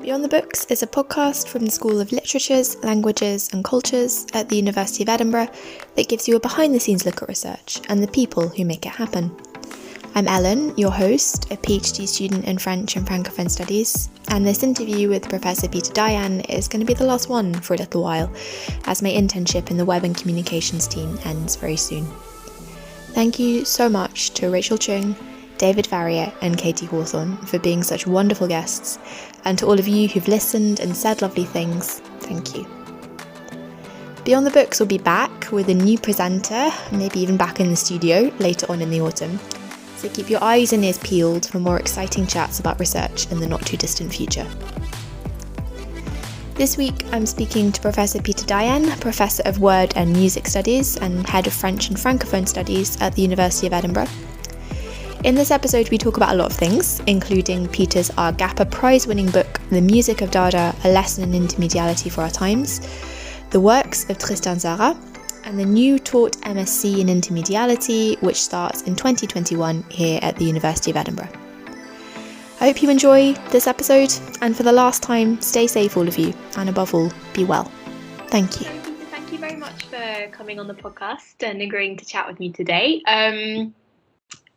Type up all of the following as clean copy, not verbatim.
Beyond the Books is a podcast from the School of Literatures, Languages and Cultures at the University of Edinburgh that gives you a behind-the-scenes look at research and the people who make it happen. I'm Ellen, your host, a PhD student in French and Francophone studies, and this interview with Professor Peter Dayan is going to be the last one for a little while, as my internship in the Web and Communications team ends very soon. Thank you so much to Rachel Chung, David Farrier and Katie Hawthorne for being such wonderful guests, and to all of you who've listened and said lovely things, thank you. Beyond the Books will be back with a new presenter, maybe even back in the studio later on in the autumn, so keep your eyes and ears peeled for more exciting chats about research in the not too distant future. This week I'm speaking to Professor Peter Dayan, Professor of Word and Music Studies and Head of French and Francophone Studies at the University of Edinburgh. In this episode we talk about a lot of things, including Peter's Gapper Prize-winning book, The Music of Dada, A Lesson in Intermediality for Our Times, the works of Tristan Tzara, and the new taught MSc in Intermediality, which starts in 2021 here at the University of Edinburgh. I hope you enjoy this episode, and for the last time, stay safe all of you, and above all, be well. Thank you. Thank you very much for coming on the podcast and agreeing to chat with me today.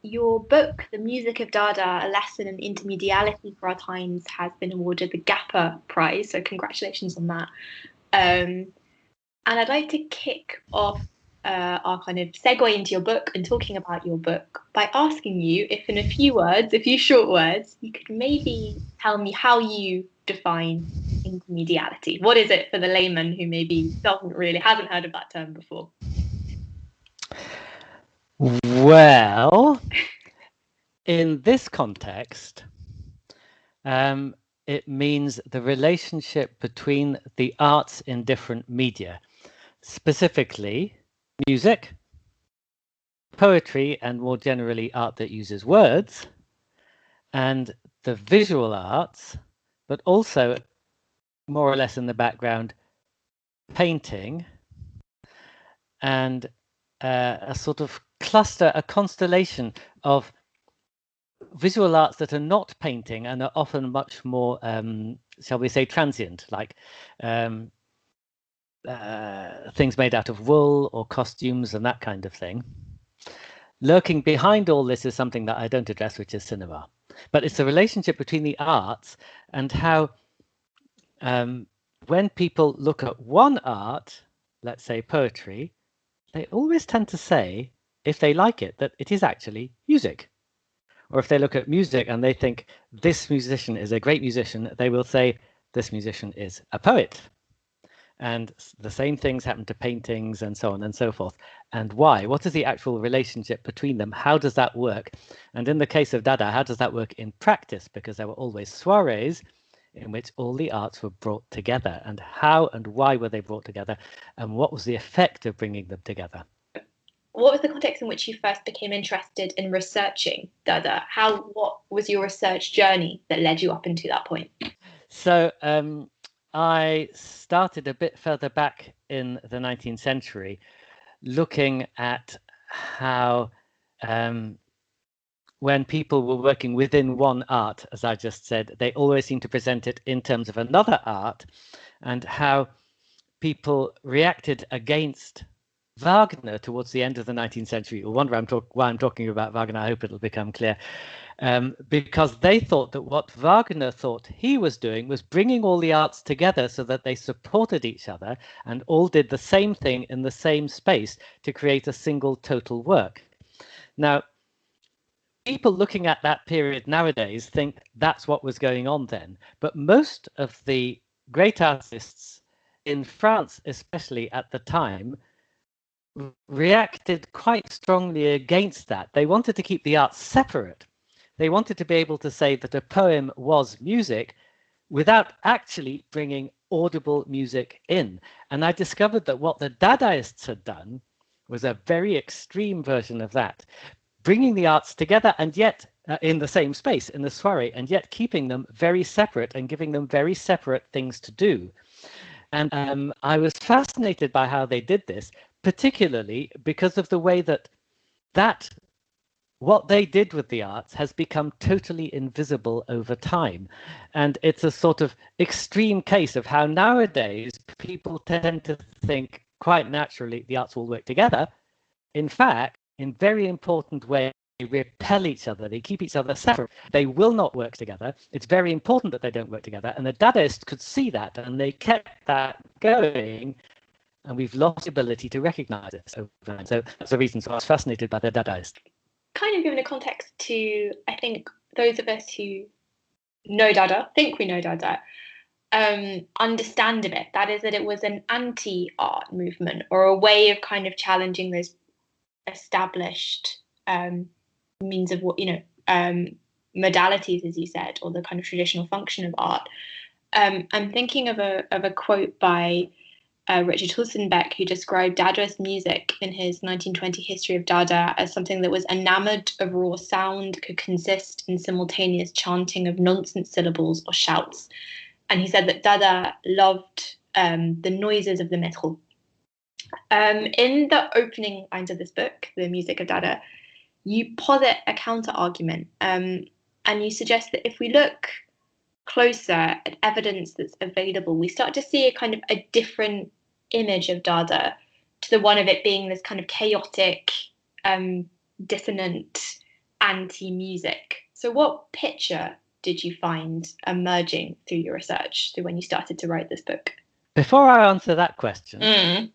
Your book, The Music of Dada, A Lesson in Intermediality for Our Times, has been awarded the Gapper Prize, so congratulations on that. And I'd like to kick off our kind of segue into your book and talking about your book by asking you if in a few short words, you could maybe tell me how you define intermediality. What is it for the layman who maybe hasn't heard of that term before? Well, in this context, it means the relationship between the arts in different media, specifically music, poetry, and more generally art that uses words, and the visual arts, but also more or less in the background, painting, and a sort of cluster, a constellation of visual arts that are not painting and are often much more, shall we say, transient, like things made out of wool or costumes and that kind of thing. Lurking behind all this is something that I don't address, which is cinema. But it's the relationship between the arts and how when people look at one art, let's say poetry, they always tend to say, if they like it, that it is actually music. Or if they look at music and they think this musician is a great musician, they will say this musician is a poet. And the same things happen to paintings and so on and so forth. And why? What is the actual relationship between them? How does that work? And in the case of Dada, how does that work in practice? Because there were always soirees in which all the arts were brought together. And how and why were they brought together? And what was the effect of bringing them together? What was the context in which you first became interested in researching Dada? What was your research journey that led you up into that point? So I started a bit further back in the 19th century, looking at how when people were working within one art, as I just said, they always seem to present it in terms of another art, and how people reacted against Wagner towards the end of the 19th century. You'll wonder why I'm talking about Wagner. I hope it'll become clear. Because they thought that what Wagner thought he was doing was bringing all the arts together so that they supported each other and all did the same thing in the same space to create a single total work. Now, people looking at that period nowadays think that's what was going on then. But most of the great artists in France, especially at the time, reacted quite strongly against that. They wanted to keep the arts separate. They wanted to be able to say that a poem was music without actually bringing audible music in. And I discovered that what the Dadaists had done was a very extreme version of that, bringing the arts together and yet in the same space, in the soirée, and yet keeping them very separate and giving them very separate things to do. And I was fascinated by how they did this, particularly because of the way that what they did with the arts has become totally invisible over time. And it's a sort of extreme case of how nowadays people tend to think quite naturally the arts will work together. In fact, in very important ways, they repel each other. They keep each other separate. They will not work together. It's very important that they don't work together. And the Dadaists could see that, and they kept that going. And we've lost the ability to recognize it over time. So that's the reason. So I was fascinated by the Dadaists. Kind of giving a context to, I think, those of us who know Dada, think we know Dada, understand a bit. That is that it was an anti-art movement, or a way of kind of challenging those established means of what, modalities, as you said, or the kind of traditional function of art. I'm thinking of a quote by Richard Hulsenbeck, who described Dadaist music in his 1920 History of Dada as something that was enamoured of raw sound, could consist in simultaneous chanting of nonsense syllables or shouts. And he said that Dada loved the noises of the metrô. In the opening lines of this book, The Music of Dada, you posit a counter-argument, and you suggest that if we look closer at evidence that's available, we start to see a kind of a different image of Dada to the one of it being this kind of chaotic, dissonant, anti-music. So what picture did you find emerging through your research, through when you started to write this book? Before I answer that question,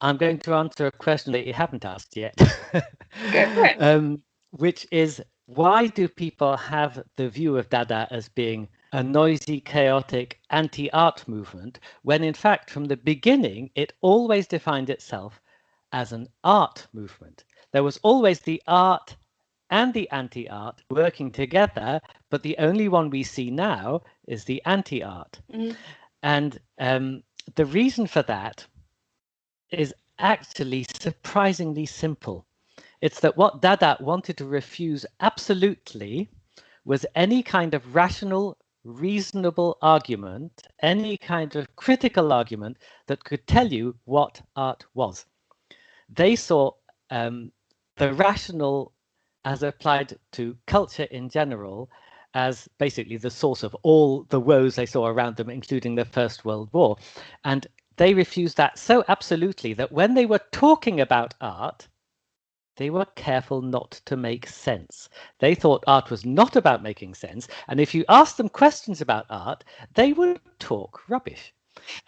I'm going to answer a question that you haven't asked yet. Go for it. Which is, why do people have the view of Dada as being a noisy, chaotic, anti-art movement, when in fact, from the beginning, it always defined itself as an art movement? There was always the art and the anti-art working together, but the only one we see now is the anti-art. And the reason for that is actually surprisingly simple. It's that what Dada wanted to refuse absolutely was any kind of rational, reasonable argument, any kind of critical argument that could tell you what art was. They saw the rational as applied to culture in general as basically the source of all the woes they saw around them, including the First World War. And they refused that so absolutely that when they were talking about art, they were careful not to make sense. They thought art was not about making sense. And if you asked them questions about art, they would talk rubbish.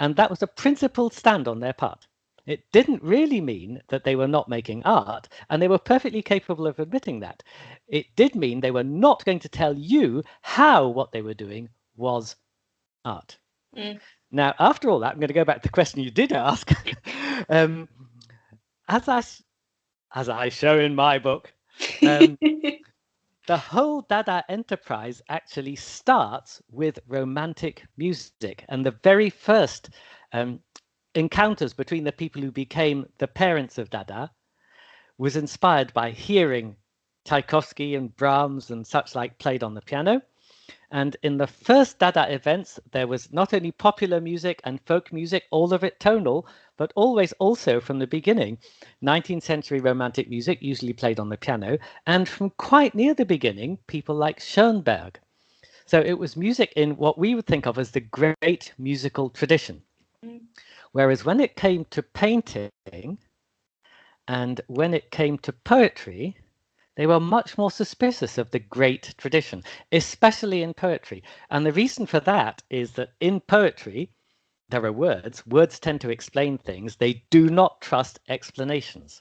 And that was a principled stand on their part. It didn't really mean that they were not making art, and they were perfectly capable of admitting that. It did mean they were not going to tell you how what they were doing was art. Now, after all that, I'm going to go back to the question you did ask. As I show in my book, the whole Dada enterprise actually starts with romantic music. And the very first encounters between the people who became the parents of Dada was inspired by hearing Tchaikovsky and Brahms and such like played on the piano. And in the first Dada events, there was not only popular music and folk music, all of it tonal, but always also from the beginning, 19th century romantic music, usually played on the piano, and from quite near the beginning, people like Schoenberg. So it was music in what we would think of as the great musical tradition. Whereas when it came to painting and when it came to poetry, they were much more suspicious of the great tradition, especially in poetry. And the reason for that is that in poetry, there are words. Words tend to explain things. They do not trust explanations.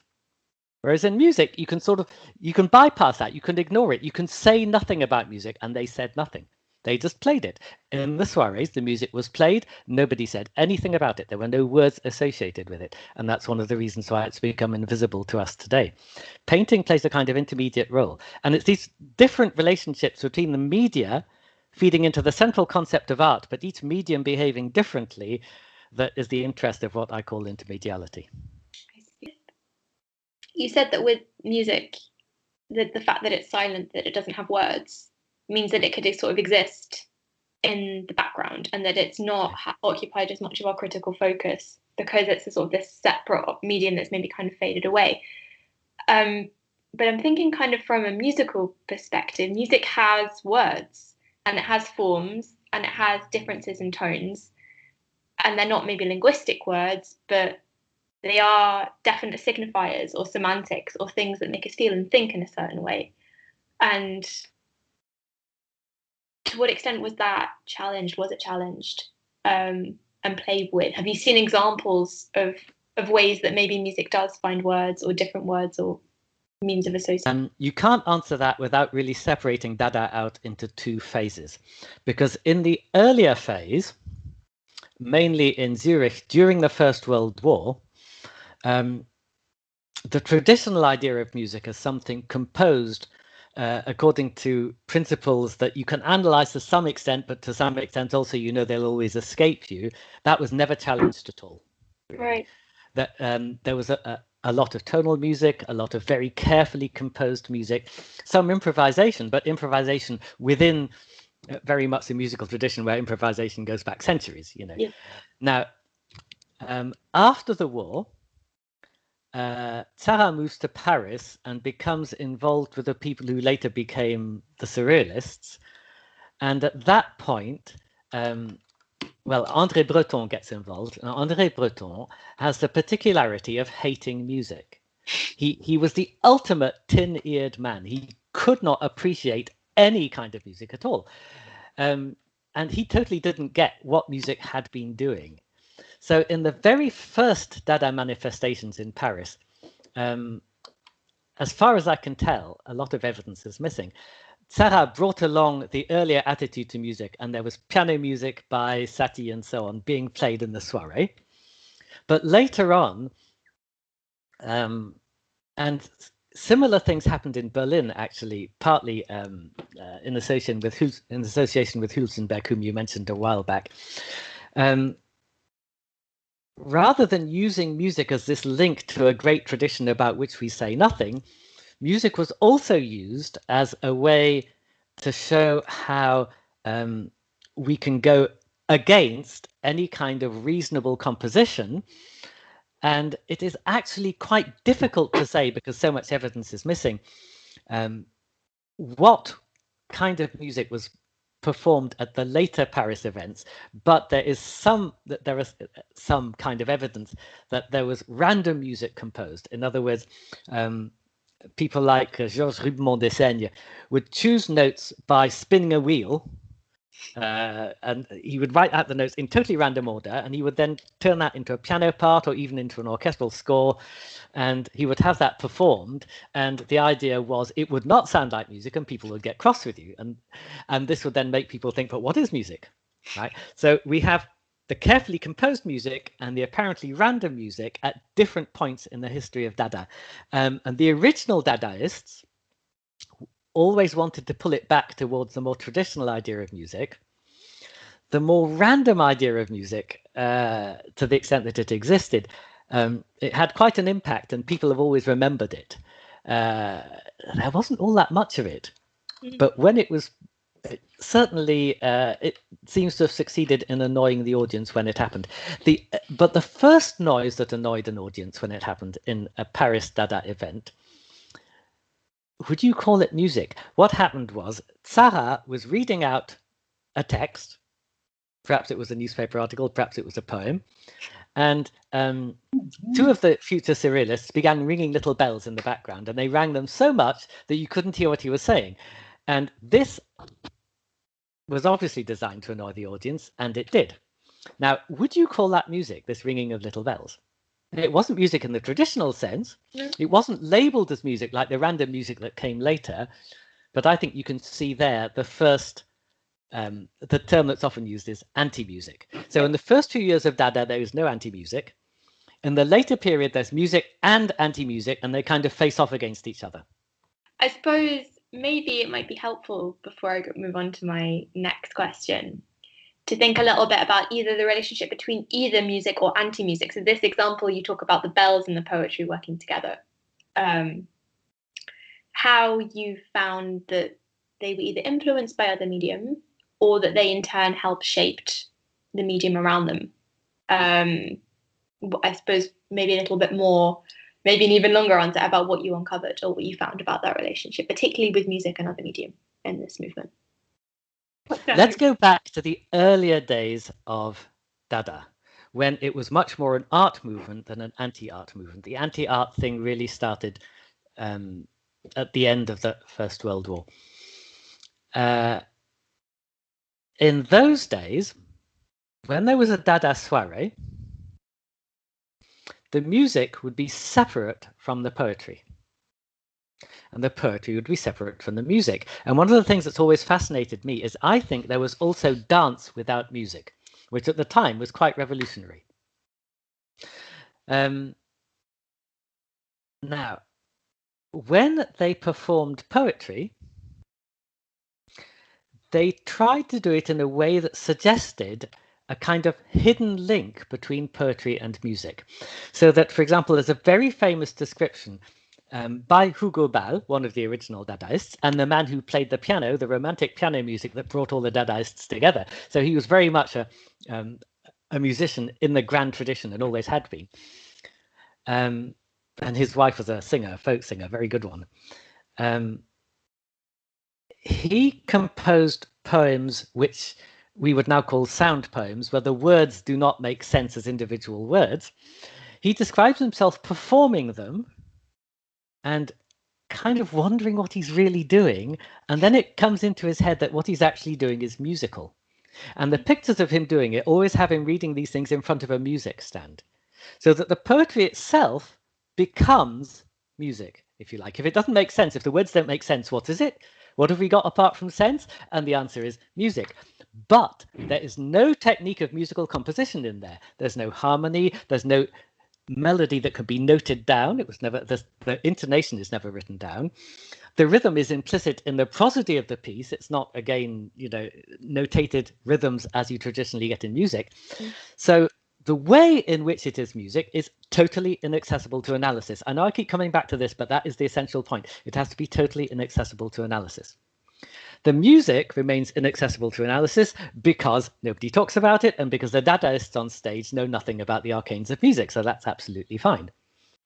Whereas in music, you can bypass that. You can ignore it. You can say nothing about music, and they said nothing. They just played it. In the soirees, the music was played. Nobody said anything about it. There were no words associated with it. And that's one of the reasons why it's become invisible to us today. Painting plays a kind of intermediate role. And it's these different relationships between the media feeding into the central concept of art, but each medium behaving differently, that is the interest of what I call intermediality. You said that with music, that the fact that it's silent, that it doesn't have words, means that it could sort of exist in the background, and that it's not occupied as much of our critical focus because it's a sort of this separate medium that's maybe kind of faded away. but I'm thinking kind of from a musical perspective. Music has words and it has forms and it has differences in tones. And they're not maybe linguistic words, but they are definite signifiers or semantics or things that make us feel and think in a certain way. And to what extent was that challenged? Was it challenged and played with? Have you seen examples of ways that maybe music does find words or different words or means of association? You can't answer that without really separating Dada out into two phases, because in the earlier phase, mainly in Zurich during the First World War, the traditional idea of music as something composed according to principles that you can analyze to some extent, but to some extent also, you know, they'll always escape you. That was never challenged at all. Right. That there was a lot of tonal music, a lot of very carefully composed music, some improvisation, but improvisation within very much the musical tradition where improvisation goes back centuries, you know. Yeah. Now, after the war, Tzara moves to Paris and becomes involved with the people who later became the Surrealists. And at that point, well, André Breton gets involved. And André Breton has the particularity of hating music. He was the ultimate tin-eared man. He could not appreciate any kind of music at all. And he totally didn't get what music had been doing. So in the very first Dada manifestations in Paris, as far as I can tell, a lot of evidence is missing. Tzara brought along the earlier attitude to music, and there was piano music by Satie and so on being played in the soirée. But later on, and similar things happened in Berlin, actually, partly in association with Hülsenberg, whom you mentioned a while back. Rather than using music as this link to a great tradition about which we say nothing, music was also used as a way to show how we can go against any kind of reasonable composition. And it is actually quite difficult to say, because so much evidence is missing, what kind of music was performed at the later Paris events, but there is some kind of evidence that there was random music composed. In other words, people like Georges Rubemont Desaigne would choose notes by spinning a wheel, and he would write out the notes in totally random order, and he would then turn that into a piano part or even into an orchestral score, and he would have that performed. And the idea was it would not sound like music, and people would get cross with you, and this would then make people think, but what is music, right? So we have the carefully composed music and the apparently random music at different points in the history of Dada, and the original Dadaists always wanted to pull it back towards the more traditional idea of music. The more random idea of music, to the extent that it existed, it had quite an impact, and people have always remembered it. There wasn't all that much of it, but when it was, certainly it seems to have succeeded in annoying the audience when it happened. But the first noise that annoyed an audience when it happened in a Paris Dada event, would you call it music? What happened was Tzara was reading out a text. Perhaps it was a newspaper article, perhaps it was a poem. And two of the future Surrealists began ringing little bells in the background, and they rang them so much that you couldn't hear what he was saying. And this was obviously designed to annoy the audience, and it did. Now, would you call that music, this ringing of little bells? It wasn't music in the traditional sense. No. It wasn't labeled as music like the random music that came later. But I think you can see there the first, the term that's often used is anti-music. So in the first few years of Dada, there is no anti-music. In the later period, there's music and anti-music, and they kind of face off against each other. I suppose maybe it might be helpful, before I move on to my next question, to think a little bit about either the relationship between either music or anti-music. So this example, you talk about the bells and the poetry working together. How you found that they were either influenced by other medium or that they in turn helped shaped the medium around them. I suppose maybe a little bit more maybe an even longer answer about what you uncovered or what you found about that relationship, particularly with music and other medium in this movement. Let's go back to the earlier days of Dada, when it was much more an art movement than an anti-art movement. The anti-art thing really started at the end of the First World War. In those days, when there was a Dada soirée, the music would be separate from the poetry. And the poetry would be separate from the music. And one of the things that's always fascinated me is I think there was also dance without music, which at the time was quite revolutionary. Now, when they performed poetry, they tried to do it in a way that suggested a kind of hidden link between poetry and music. So that, for example, there's a very famous description by Hugo Ball, one of the original Dadaists, and the man who played the piano, the romantic piano music that brought all the Dadaists together. So he was very much a musician in the grand tradition and always had been. And his wife was a singer, a folk singer, very good one. He composed poems which we would now call sound poems, where the words do not make sense as individual words. He describes himself performing them and kind of wondering what he's really doing. And then it comes into his head that what he's actually doing is musical. And the pictures of him doing it always have him reading these things in front of a music stand, so that the poetry itself becomes music, if you like. If it doesn't make sense, if the words don't make sense, what is it? What have we got apart from sense? And the answer is music. But there is no technique of musical composition in there. There's no harmony. There's no melody that could be noted down. It was never, the intonation is never written down. The rhythm is implicit in the prosody of the piece. It's not, again, notated rhythms as you traditionally get in music. So the way in which it is music is totally inaccessible to analysis. I know I keep coming back to this, but that is the essential point. It has to be totally inaccessible to analysis. The music remains inaccessible to analysis because nobody talks about it and because the Dadaists on stage know nothing about the arcanes of music. So that's absolutely fine,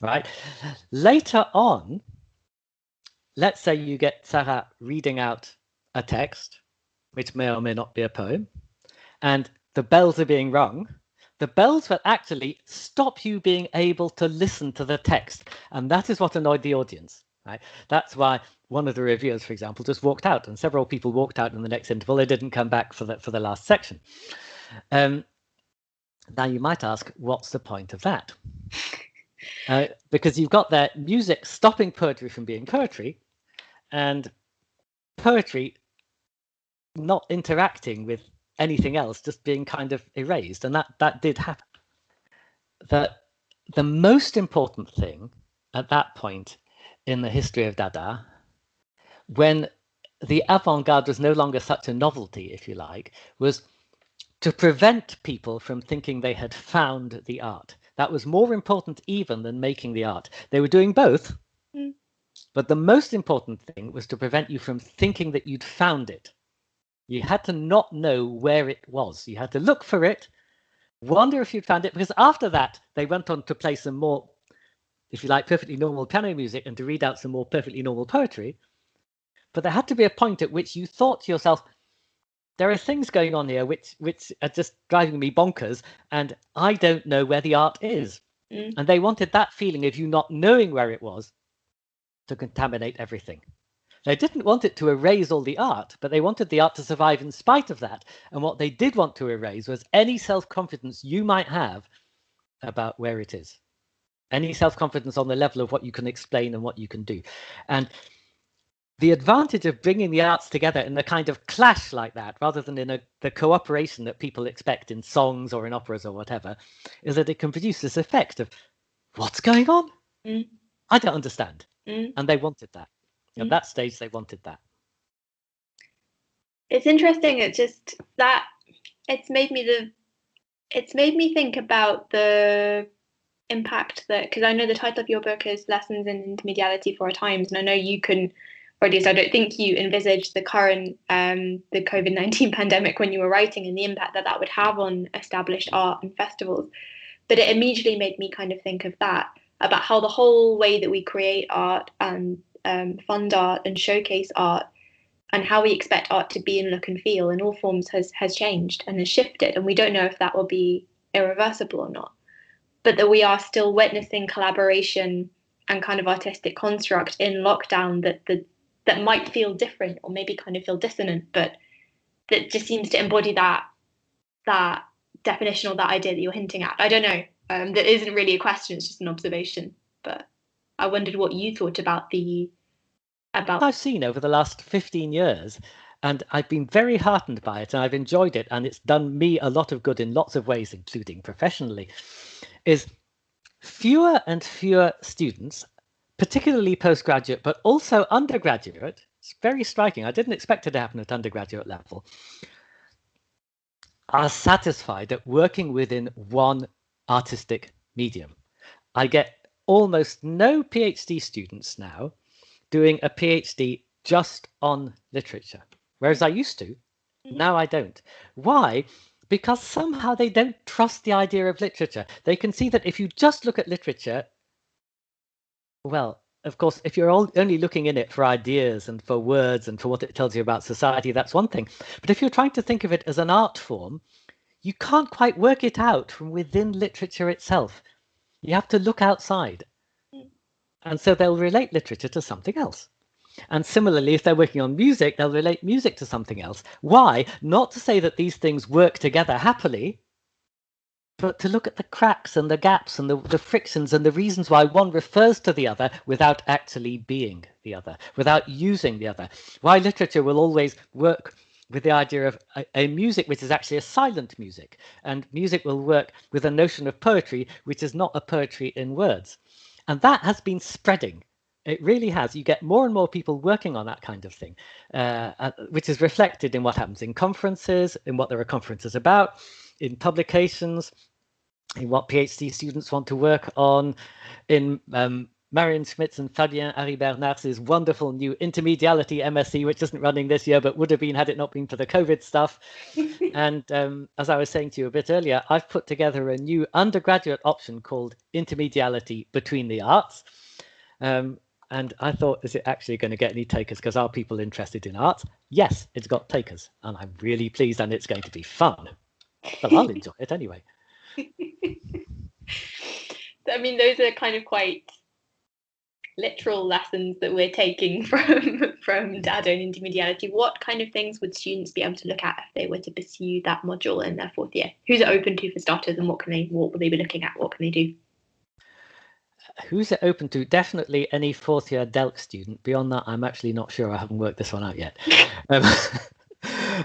right? Later on, let's say you get Tzara reading out a text, which may or may not be a poem, and the bells are being rung. The bells will actually stop you being able to listen to the text. And that is what annoyed the audience, right? That's why one of the reviewers, for example, just walked out, and several people walked out in the next interval. They didn't come back for the last section. Now you might ask, what's the point of that? Because you've got that music stopping poetry from being poetry, and poetry not interacting with anything else, just being kind of erased. And that did happen. The most important thing at that point in the history of Dada, when the avant-garde was no longer such a novelty, if you like, was to prevent people from thinking they had found the art. That was more important even than making the art. They were doing both, but the most important thing was to prevent you from thinking that you'd found it. You had to not know where it was. You had to look for it, wonder if you'd found it, because after that, they went on to play some more, if you like, perfectly normal piano music and to read out some more perfectly normal poetry. But there had to be a point at which you thought to yourself, there are things going on here which are just driving me bonkers, and I don't know where the art is. And they wanted that feeling of you not knowing where it was to contaminate everything. They didn't want it to erase all the art, but they wanted the art to survive in spite of that. And what they did want to erase was any self-confidence you might have about where it is. Any self-confidence on the level of what you can explain and what you can do. And the advantage of bringing the arts together in a kind of clash like that, rather than in the cooperation that people expect in songs or in operas or whatever, is that it can produce this effect of, what's going on? I don't understand. And they wanted that. At that stage, they wanted that. It's interesting. It's just that it's made me think about the impact that, because I know the title of your book is Lessons in Intermediality for Our Times, and I know you can, or at least I don't think you envisaged the current the COVID-19 pandemic when you were writing, and the impact that would have on established art and festivals. But it immediately made me kind of think of that. about how the whole way that we create art and fund art and showcase art and how we expect art to be and look and feel in all forms has changed and has shifted. And we don't know if that will be irreversible or not. But that we are still witnessing collaboration and kind of artistic construct in lockdown that might feel different or maybe kind of feel dissonant, but that just seems to embody that definition or that idea that you're hinting at. I don't know. That isn't really a question, it's just an observation. But I wondered what you thought about I've seen over the last 15 years, and I've been very heartened by it, and I've enjoyed it, and it's done me a lot of good in lots of ways, including professionally, is fewer and fewer students, particularly postgraduate, but also undergraduate. It's very striking. I didn't expect it to happen at undergraduate level, are satisfied at working within one artistic medium. I get almost no PhD students now doing a PhD just on literature, whereas I used to. Now I don't. Why? Because somehow they don't trust the idea of literature. They can see that if you just look at literature, well, of course, if you're only looking in it for ideas and for words and for what it tells you about society, that's one thing. But if you're trying to think of it as an art form, you can't quite work it out from within literature itself. You have to look outside. And so they'll relate literature to something else. And similarly, if they're working on music, they'll relate music to something else. Why? Not to say that these things work together happily, but to look at the cracks and the gaps and the frictions and the reasons why one refers to the other without actually being the other, without using the other. Why literature will always work with the idea of a music which is actually a silent music, and music will work with a notion of poetry which is not a poetry in words. And that has been spreading. It really has. You get more and more people working on that kind of thing, which is reflected in what happens in conferences, in what there are conferences about, in publications, in what PhD students want to work on, in Marion Schmitz and Fabien Harry Bernard's wonderful new Intermediality MSc, which isn't running this year, but would have been had it not been for the COVID stuff. And as I was saying to you a bit earlier, I've put together a new undergraduate option called Intermediality Between the Arts. And I thought, is it actually going to get any takers? Because are people interested in art? Yes, it's got takers. And I'm really pleased, and it's going to be fun. Well, I'll enjoy it anyway. I mean, those are kind of quite literal lessons that we're taking from Dada and Intermediality. What kind of things would students be able to look at if they were to pursue that module in their fourth year? Who's it open to for starters, and what will they be looking at? What can they do? Who's it open to? Definitely any fourth year DELC student. Beyond that, I'm actually not sure. I haven't worked this one out yet.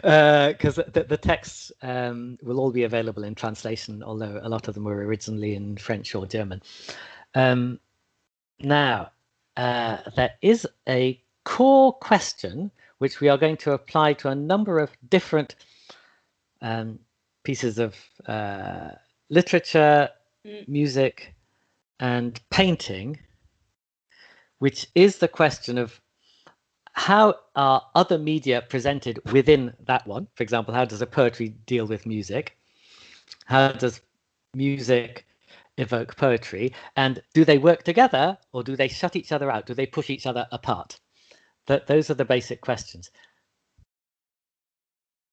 Because the texts will all be available in translation, although a lot of them were originally in French or German. Now, there is a core question which we are going to apply to a number of different pieces of literature, music, and painting, which is the question of how are other media presented within that one? For example, how does a poetry deal with music? How does music evoke poetry? And do they work together, or do they shut each other out? Do they push each other apart? Those are the basic questions.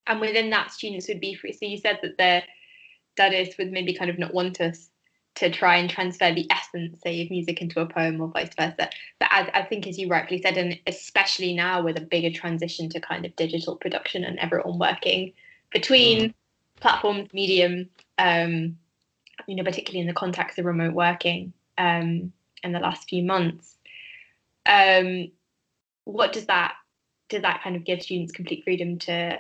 And within that, students would be free. So you said that the Dadists would maybe kind of not want us to try and transfer the essence, say, of music into a poem or vice versa. But I think, as you rightly said, and especially now with a bigger transition to kind of digital production and everyone working between platforms, medium, particularly in the context of remote working in the last few months, what does that kind of give students complete freedom to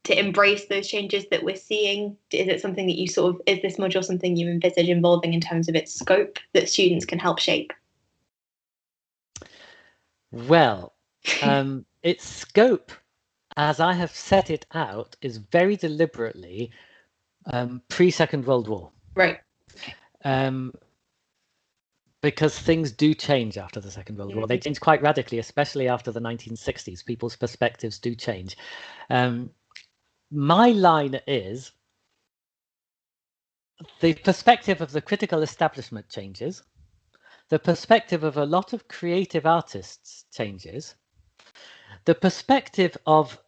embrace those changes that we're seeing? Is it something that is this module something you envisage involving in terms of its scope that students can help shape? Well, its scope, as I have set it out, is very deliberately pre-Second World War. Right. Because things do change after the Second World War. They change quite radically, especially after the 1960s. People's perspectives do change. My line is, the perspective of the critical establishment changes. the perspective of a lot of creative artists changes. The perspective of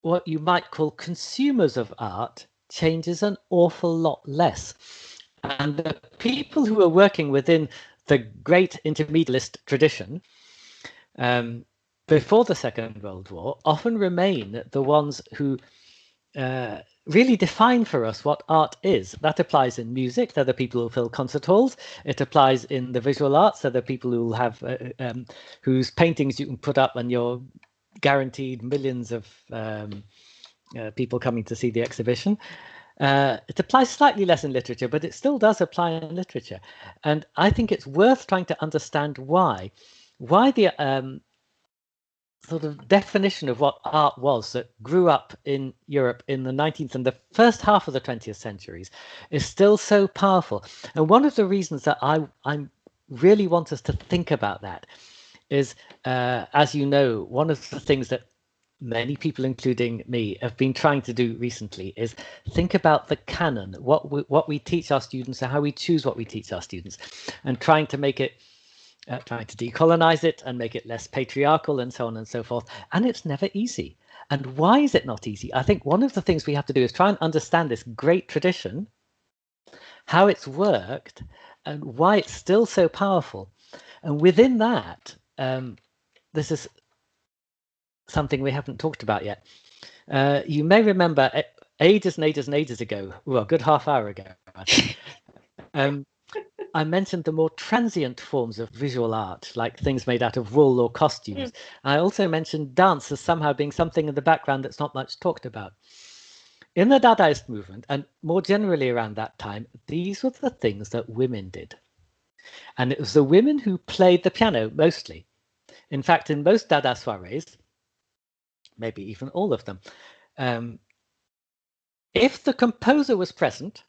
what you might call consumers of art changes an awful lot less. And the people who are working within the great intermedialist tradition before the Second World War often remain the ones who really define for us what art is. That applies in music. They're the people who fill concert halls. It applies in the visual arts. They're the people who will have whose paintings you can put up and you're guaranteed millions of people coming to see the exhibition. It applies slightly less in literature, but it still does apply in literature. And I think it's worth trying to understand why the sort of definition of what art was that grew up in Europe in the 19th and the first half of the 20th centuries is still so powerful. And one of the reasons that I really want us to think about that is, as you know, one of the things that many people, including me, have been trying to do recently is think about the canon, what we teach our students and how we choose what we teach our students, and trying to make it trying to decolonize it and make it less patriarchal and so on and so forth. And it's never easy. And why is it not easy? I think one of the things we have to do is try and understand this great tradition, how it's worked, and why it's still so powerful. And within that, this is something we haven't talked about yet. You may remember ages and ages and ages ago, well, a good half hour ago, I think, I mentioned the more transient forms of visual art, like things made out of wool or costumes. I also mentioned dance as somehow being something in the background that's not much talked about. In the Dadaist movement, and more generally around that time, these were the things that women did. And it was the women who played the piano mostly. In fact, in most Dada soirees, maybe even all of them, if the composer was present,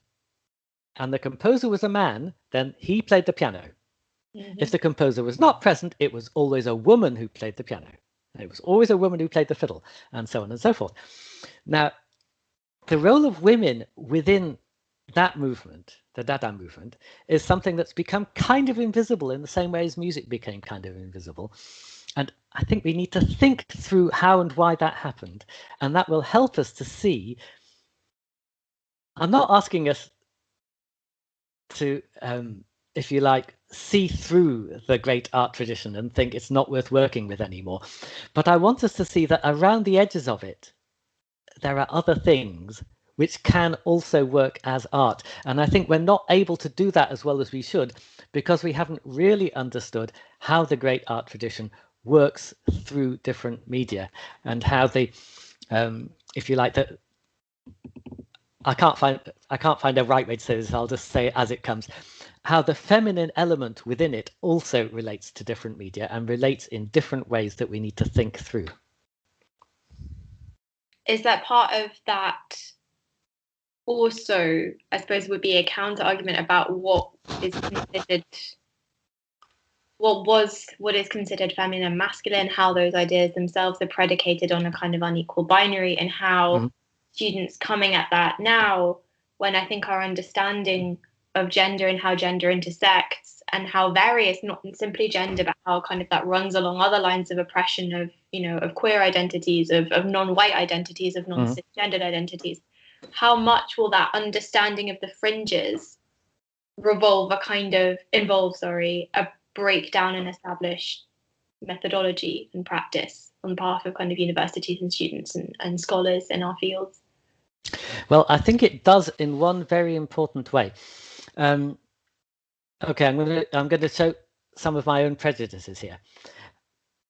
and the composer was a man, then he played the piano. If the composer was not present, it was always a woman who played the piano. It was always a woman who played the fiddle, and so on and so forth. Now, the role of women within that movement, the Dada movement, is something that's become kind of invisible in the same way as music became kind of invisible. And I think we need to think through how and why that happened. And that will help us to see. I'm not asking us to, if you like, see through the great art tradition and think it's not worth working with anymore. But I want us to see that around the edges of it, there are other things which can also work as art. And I think we're not able to do that as well as we should because we haven't really understood how the great art tradition works through different media and how they, if you like, that I can't find a right way to say this. I'll just say it as it comes. How the feminine element within it also relates to different media and relates in different ways that we need to think through. Is that part of that also, I suppose, would be a counter argument about what is considered feminine and masculine, how those ideas themselves are predicated on a kind of unequal binary, and how students coming at that now, when I think our understanding of gender and how gender intersects and how various, not simply gender, but how kind of that runs along other lines of oppression of, of queer identities, of non-white identities, of non-cisgendered identities, how much will that understanding of the fringes involve a breakdown in established methodology and practice on behalf of kind of universities and students and scholars in our fields? Well, I think it does in one very important way. Okay, I'm going to show some of my own prejudices here.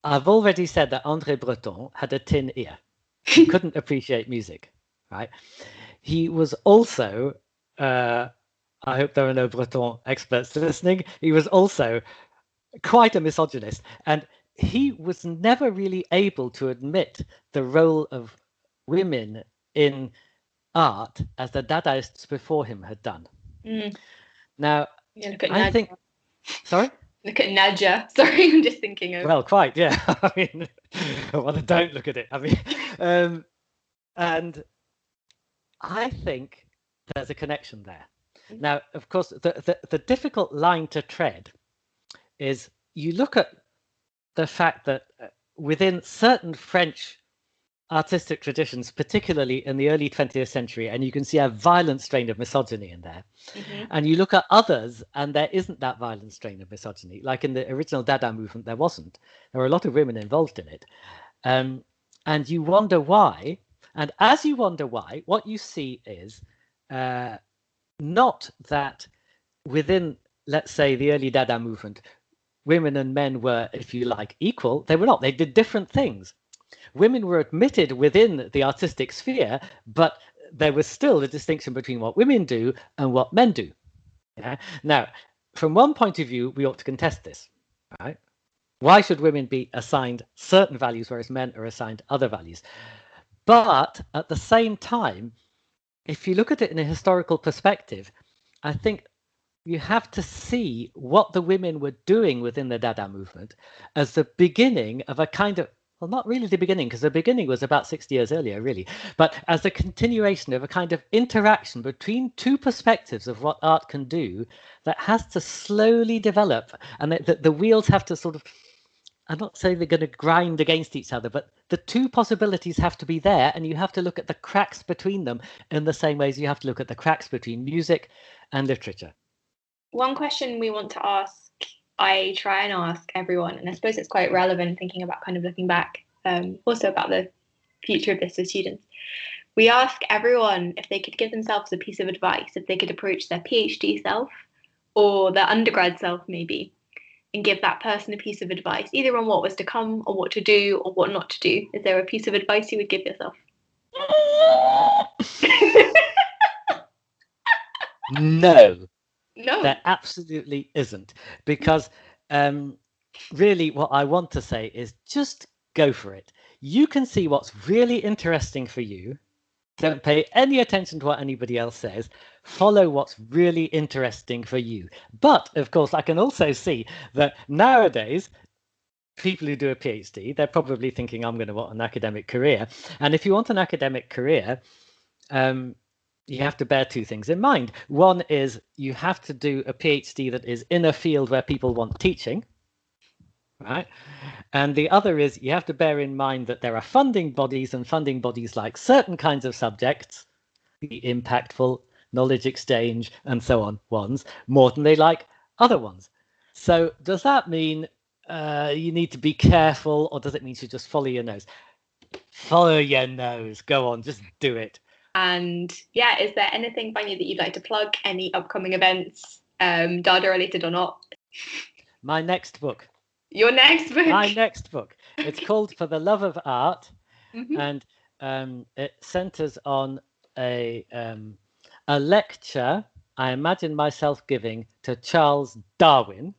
I've already said that André Breton had a tin ear. He couldn't appreciate music, right? He was also, I hope there are no Breton experts listening, he was also quite a misogynist. And he was never really able to admit the role of women in art as the Dadaists before him had done. Now, I think, sorry? Look at Nadja. Sorry, I'm just thinking of. Well, quite, yeah. I mean, well, don't look at it. I mean, and I think there's a connection there. Now, of course, the difficult line to tread is you look at the fact that within certain French artistic traditions, particularly in the early 20th century, and you can see a violent strain of misogyny in there. And you look at others, and there isn't that violent strain of misogyny. Like in the original Dada movement, there wasn't. There were a lot of women involved in it. And you wonder why. And as you wonder why, what you see is not that within, let's say, the early Dada movement, women and men were, if you like, equal. They were not. They did different things. Women were admitted within the artistic sphere, but there was still a distinction between what women do and what men do. Yeah? Now, from one point of view, we ought to contest this. Right? Why should women be assigned certain values, whereas men are assigned other values? But at the same time, if you look at it in a historical perspective, I think you have to see what the women were doing within the Dada movement as the beginning of a kind of, well, not really the beginning, because the beginning was about 60 years earlier, really, but as a continuation of a kind of interaction between two perspectives of what art can do that has to slowly develop, and the wheels have to sort of, I'm not saying they're going to grind against each other, but the two possibilities have to be there, and you have to look at the cracks between them in the same ways you have to look at the cracks between music and literature. One question we want to ask, I try and ask everyone, and I suppose it's quite relevant thinking about kind of looking back, also about the future of this with students. We ask everyone if they could give themselves a piece of advice, if they could approach their PhD self or their undergrad self maybe, and give that person a piece of advice, either on what was to come or what to do or what not to do. Is there a piece of advice you would give yourself? No. No. There absolutely isn't. Because really what I want to say is just go for it. You can see what's really interesting for you. Don't pay any attention to what anybody else says. Follow what's really interesting for you. But, of course, I can also see that nowadays, people who do a PhD, they're probably thinking, I'm going to want an academic career. And if you want an academic career, you have to bear two things in mind. One is you have to do a PhD that is in a field where people want teaching. Right? And the other is you have to bear in mind that there are funding bodies, and funding bodies like certain kinds of subjects, the impactful, knowledge exchange, and so on ones, more than they like other ones. So does that mean you need to be careful, or does it mean you should just follow your nose? Follow your nose. Go on, just do it. And yeah, is there anything, Vanya, that you'd like to plug? Any upcoming events, Dada related or not? My next book. Your next book? My next book. It's called For the Love of Art, and it centers on a lecture I imagine myself giving to Charles Darwin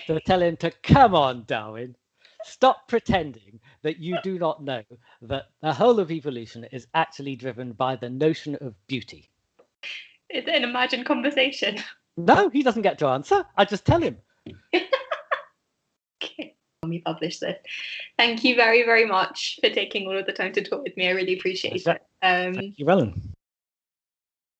to tell him to come on, Darwin. Stop pretending that you do not know that the whole of evolution is actually driven by the notion of beauty. Is it an imagined conversation? No, he doesn't get to answer. I just tell him. Okay. When we publish this. Thank you very, very much for taking all of the time to talk with me. I really appreciate it. Thank you, Ellen.